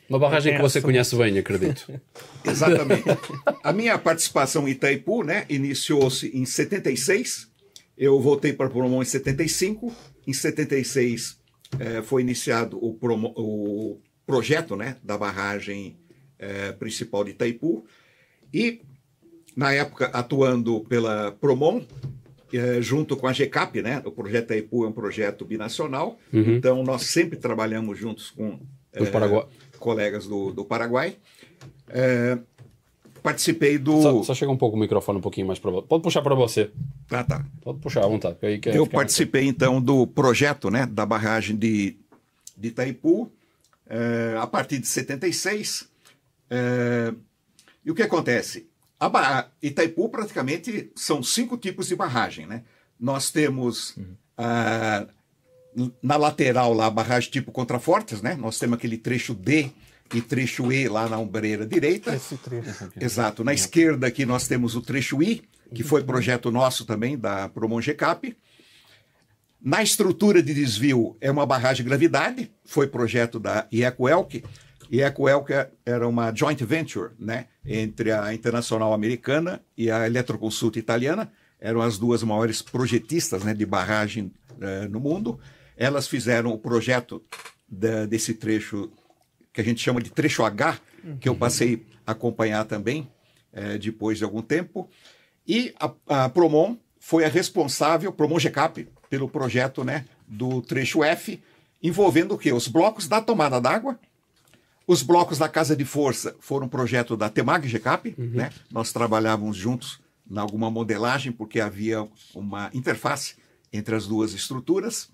Uma barragem que você conhece bem, acredito. Exatamente. A minha participação em Itaipu, né, iniciou-se em 76. Eu voltei para Promon em 75. Em 76 foi iniciado o projeto, né, da barragem principal de Itaipu. E, na época, atuando pela Promon, junto com a GCAP, né? O projeto Itaipu é um projeto binacional, então nós sempre trabalhamos juntos com colegas do Paraguai. Participei do... Só chega um pouco o microfone um pouquinho mais para você. Pode puxar para você. Ah, tá. Pode puxar à vontade. Eu participei, então, do projeto, né, da barragem de Itaipu, a partir de 76. E o que acontece? Itaipu, praticamente, são 5 tipos de barragem, né? Nós temos, na lateral, lá, a barragem tipo Contrafortes, né? Nós temos aquele trecho D e trecho E lá na ombreira direita. Esse trecho. Exato. Na esquerda aqui nós temos o trecho I, que foi projeto nosso também, da Promon GCAP. Na estrutura de desvio é uma barragem de gravidade, foi projeto da IECO-ELC. IECO-ELC era uma joint venture, né, entre a Internacional Americana e a Eletroconsult italiana. Eram as duas maiores projetistas, né, de barragem no mundo. Elas fizeram o projeto desse trecho que a gente chama de trecho H, que eu passei a acompanhar também depois de algum tempo. E a Promon foi a responsável, Promon GCAP, pelo projeto, né, do trecho F, envolvendo o quê? Os blocos da tomada d'água. Os blocos da casa de força foram um projeto da Temag GCAP, né? Nós trabalhávamos juntos em alguma modelagem, porque havia uma interface entre as duas estruturas.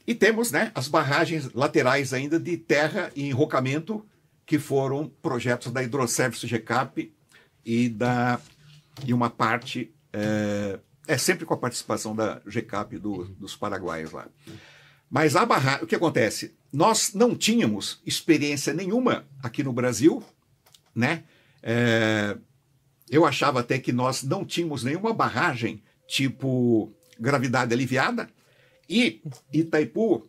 E temos, né, as barragens laterais ainda de terra e enrocamento, que foram projetos da Hidroservice GCAP e uma parte, sempre com a participação da GCAP dos paraguaios lá. Mas o que acontece? Nós não tínhamos experiência nenhuma aqui no Brasil, né? Eu achava até que nós não tínhamos nenhuma barragem tipo gravidade aliviada. E Itaipu,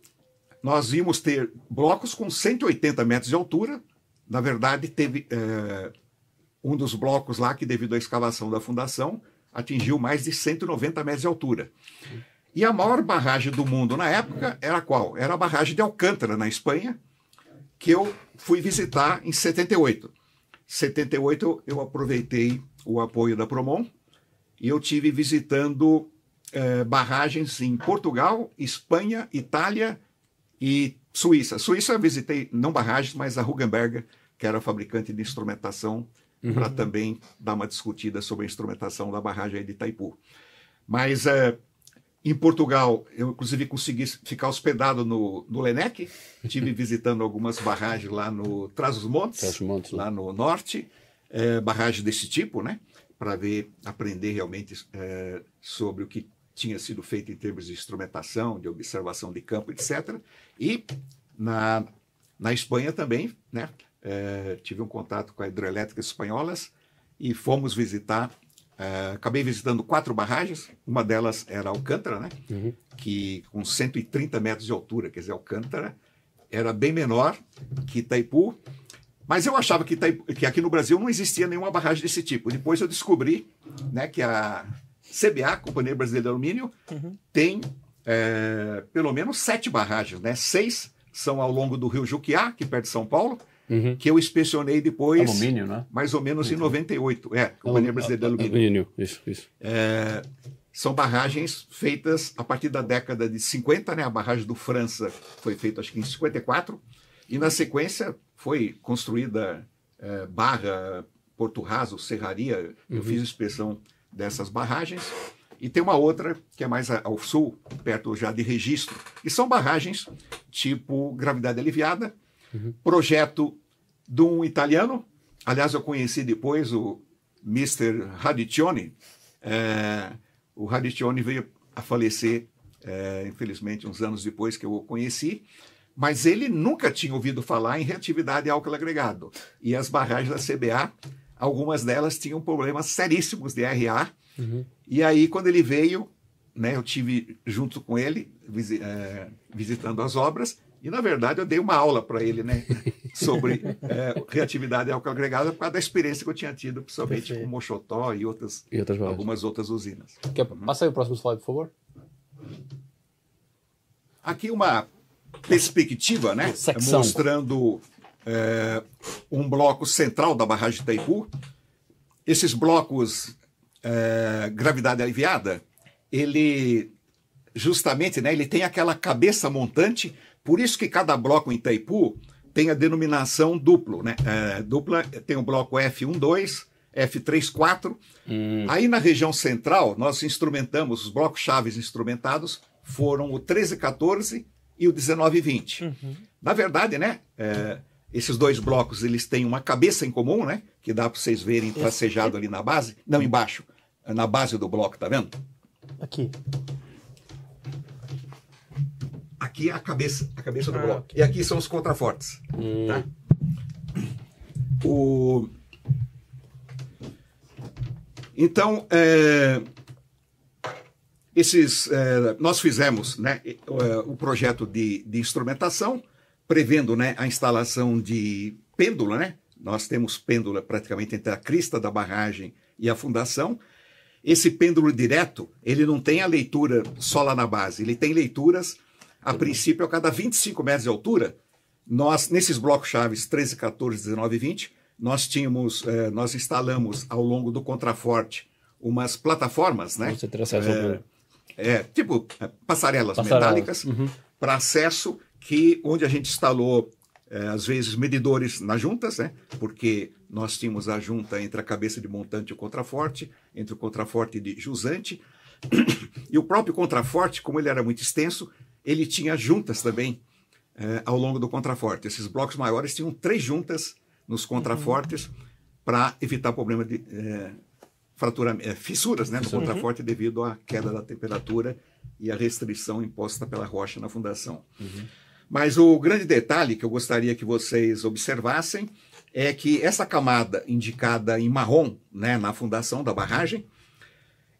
nós íamos ter blocos com 180 metros de altura. Na verdade, teve um dos blocos lá que, devido à escavação da fundação, atingiu mais de 190 metros de altura. E a maior barragem do mundo na época era qual? Era a barragem de Alcântara, na Espanha, que eu fui visitar em 78. Em 78 eu aproveitei o apoio da Promon e eu tive visitando barragens em Portugal, Espanha, Itália e Suíça. Suíça eu visitei, não barragens, mas a Hugenberger, que era fabricante de instrumentação, para também dar uma discutida sobre a instrumentação da barragem de Itaipu. Mas em Portugal, eu inclusive consegui ficar hospedado no Lenec, estive visitando algumas barragens lá no Trás-os-Montes, lá no norte, barragens desse tipo, né, para aprender realmente sobre o que tinha sido feito em termos de instrumentação, de observação de campo, etc. E na Espanha também, né, tive um contato com a Hidrelétricas Espanholas e fomos visitar. Acabei visitando 4 barragens, uma delas era Alcântara, né? Que com 130 metros de altura, quer dizer, Alcântara era bem menor que Itaipu, mas eu achava que aqui no Brasil não existia nenhuma barragem desse tipo. Depois eu descobri, né, que a CBA, Companhia Brasileira de Alumínio, tem pelo menos 7 barragens, né? 6 são ao longo do Rio Juquiá, que perto de São Paulo, que eu inspecionei depois, alumínio, né? mais ou menos em 98. Companhia Brasileira de Alumínio. Alumínio, isso. São barragens feitas a partir da década de 50, né? A barragem do França foi feita, acho que em 54, e na sequência foi construída Barra, Porto Raso, Serraria. Eu fiz inspeção dessas barragens. E tem uma outra que é mais ao sul, perto já de Registro, e são barragens tipo gravidade aliviada, projeto de um italiano. Aliás, eu conheci depois o Mr. Radicchioni. O Radicchioni veio a falecer, infelizmente, uns anos depois que eu o conheci, mas ele nunca tinha ouvido falar em reatividade álcool agregado. E as barragens da CBA, algumas delas tinham problemas seríssimos de RA. E aí, quando ele veio, né, eu tive junto com ele, visitando as obras, E, na verdade, eu dei uma aula para ele, né, sobre reatividade álcool agregado por causa da experiência que eu tinha tido, principalmente com Mochotó e algumas outras usinas. Passa aí o próximo slide, por favor. Aqui uma perspectiva, né, mostrando um bloco central da barragem de Itaipu. Esses blocos gravidade aliviada, ele justamente, né, ele tem aquela cabeça montante, por isso que cada bloco em Itaipu tem a denominação duplo, né? Dupla tem o bloco F12, F34. Aí na região central, nós instrumentamos, os blocos chaves instrumentados foram o 1314 e o 1920. Na verdade, né, esses dois blocos, eles têm uma cabeça em comum, né, que dá para vocês verem tracejado ali na base, não embaixo, na base do bloco, tá vendo? Aqui. Aqui é a cabeça do bloco. Okay. E aqui são os contrafortes. Tá? Então, nós fizemos, né, o projeto de instrumentação, prevendo, né, a instalação de pêndulo, né? Nós temos pêndulo praticamente entre a crista da barragem e a fundação. Esse pêndulo direto, ele não tem a leitura só lá na base, ele tem leituras, a princípio, a cada 25 metros de altura. Nós, nesses blocos chaves 13, 14, 19 e 20, nós instalamos ao longo do contraforte umas plataformas, né? Você ter acesso tipo passarelas metálicas para acesso, onde a gente instalou, às vezes, medidores nas juntas, né? Porque nós tínhamos a junta entre a cabeça de montante e o contraforte, entre o contraforte de jusante. E o próprio contraforte, como ele era muito extenso, ele tinha juntas também ao longo do contraforte. Esses blocos maiores tinham 3 juntas nos contrafortes para evitar problema de fissuras, né, no contraforte devido à queda da temperatura e à restrição imposta pela rocha na fundação. Mas o grande detalhe que eu gostaria que vocês observassem é que essa camada indicada em marrom, né, na fundação da barragem,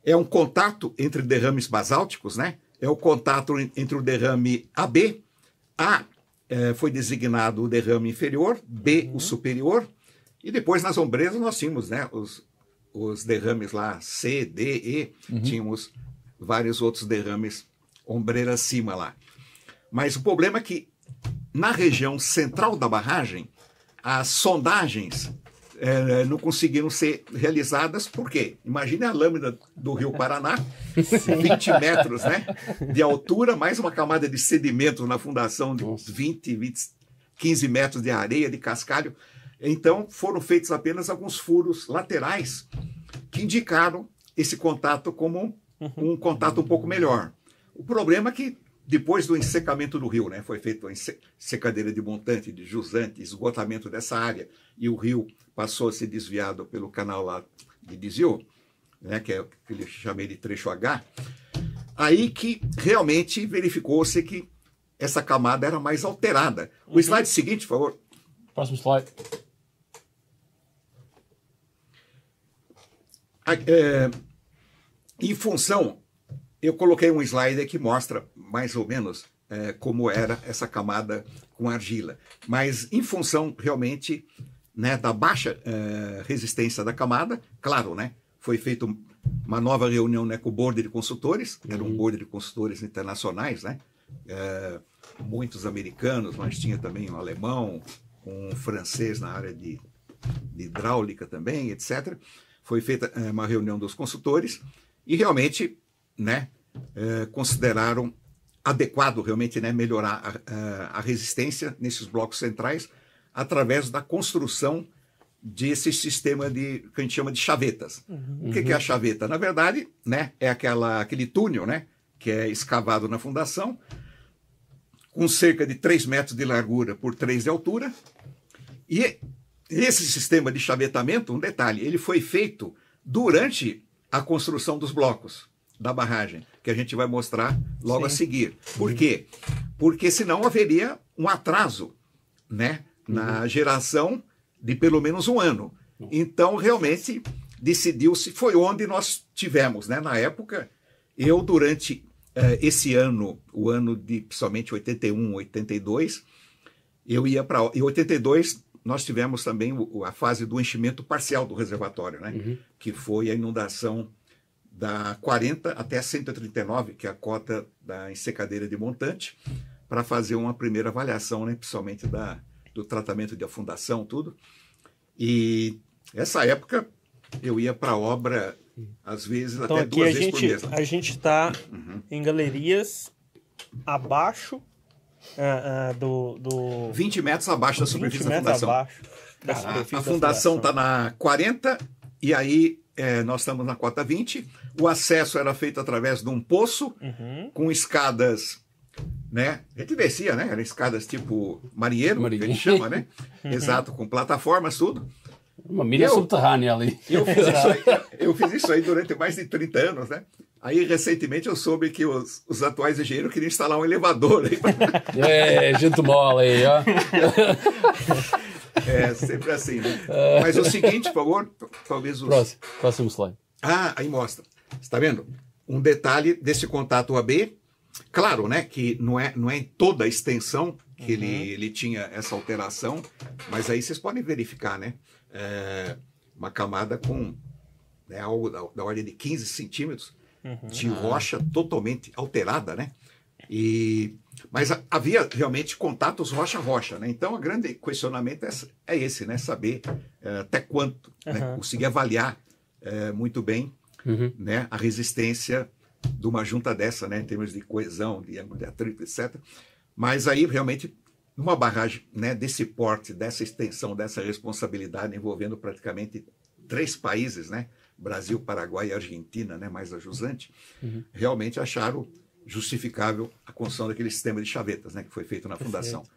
é um contato entre derrames basálticos, né? É o contato entre o derrame AB. A foi designado o derrame inferior, B o superior, e depois nas ombreiras nós tínhamos, né, os derrames lá C, D, E, tínhamos vários outros derrames ombreira acima lá. Mas o problema é que na região central da barragem, as sondagens não conseguiram ser realizadas, por quê? Imagine a lâmina do Rio Paraná, 20 metros, né, de altura, mais uma camada de sedimento na fundação de 15 metros de areia, de cascalho. Então, foram feitos apenas alguns furos laterais que indicaram esse contato como um contato um pouco melhor. O problema é que, depois do ensecamento do rio, né, foi feita a secadeira de montante, de jusante, esgotamento dessa área, e o rio passou a ser desviado pelo canal lá de desvio, né, que é o que eu chamei de trecho H, aí que realmente verificou-se que essa camada era mais alterada. O slide seguinte, por favor. Próximo slide. Em função, eu coloquei um slide que mostra mais ou menos como era essa camada com argila. Mas em função realmente, né, da baixa resistência da camada, claro, né, foi feita uma nova reunião, né, com o board de consultores, era um board de consultores internacionais, né, muitos americanos, mas tinha também um alemão, um francês na área de hidráulica também, etc. Foi feita uma reunião dos consultores e realmente, né, consideraram adequado realmente, né, melhorar a resistência nesses blocos centrais através da construção desse sistema que a gente chama de chavetas. O que é a chaveta? Na verdade, né, é aquele túnel, né, que é escavado na fundação, com cerca de 3 metros de largura por 3 de altura. E esse sistema de chavetamento, um detalhe, ele foi feito durante a construção dos blocos da barragem, que a gente vai mostrar logo a seguir. Por quê? Porque senão haveria um atraso, né, na geração de pelo menos um ano. Então, realmente, decidiu-se, foi onde nós tivemos, né, na época, eu durante esse ano, o ano de principalmente 81, 82, eu ia para... Em 82, nós tivemos também a fase do enchimento parcial do reservatório, né? Que foi a inundação da 40 até 139, que é a cota da ensecadeira de montante, para fazer uma primeira avaliação, né? Principalmente do tratamento de afundação, tudo. E essa época eu ia para a obra, às vezes, Então até aqui 2 vezes por mês. Né? a gente está em galerias abaixo do 20 metros abaixo da 20 superfície da metros fundação. abaixo da superfície A da fundação está na 40 e aí nós estamos na cota 20. O acesso era feito através de um poço com escadas, né? A gente descia, né? Eram escadas tipo marinheiro, que a gente chama, né? Exato, com plataformas, tudo. Uma mina subterrânea ali. Eu fiz isso aí durante mais de 30 anos, né? Aí, recentemente, eu soube que os atuais engenheiros queriam instalar um elevador aí. Gente mole aí, ó. É sempre assim, né? Mas o seguinte, por favor, talvez os... Próximo slide. Aí mostra. Você está vendo? Um detalhe desse contato AB. Claro, né, que não é em toda a extensão que ele tinha essa alteração, mas aí vocês podem verificar, né? Uma camada com algo da ordem de 15 centímetros de rocha totalmente alterada, né? Mas havia realmente contatos rocha-rocha, né? Então, o grande questionamento é esse, né? Saber até quanto, né? Conseguir avaliar muito bem né? A resistência de uma junta dessa, né? Em termos de coesão, de ângulo de atrito, etc. Mas aí, realmente, numa barragem, né, desse porte, dessa extensão, dessa responsabilidade, envolvendo praticamente 3 países, né? Brasil, Paraguai e Argentina, né? Mais a jusante, realmente acharam justificável a construção daquele sistema de chavetas, né, que foi feito na fundação.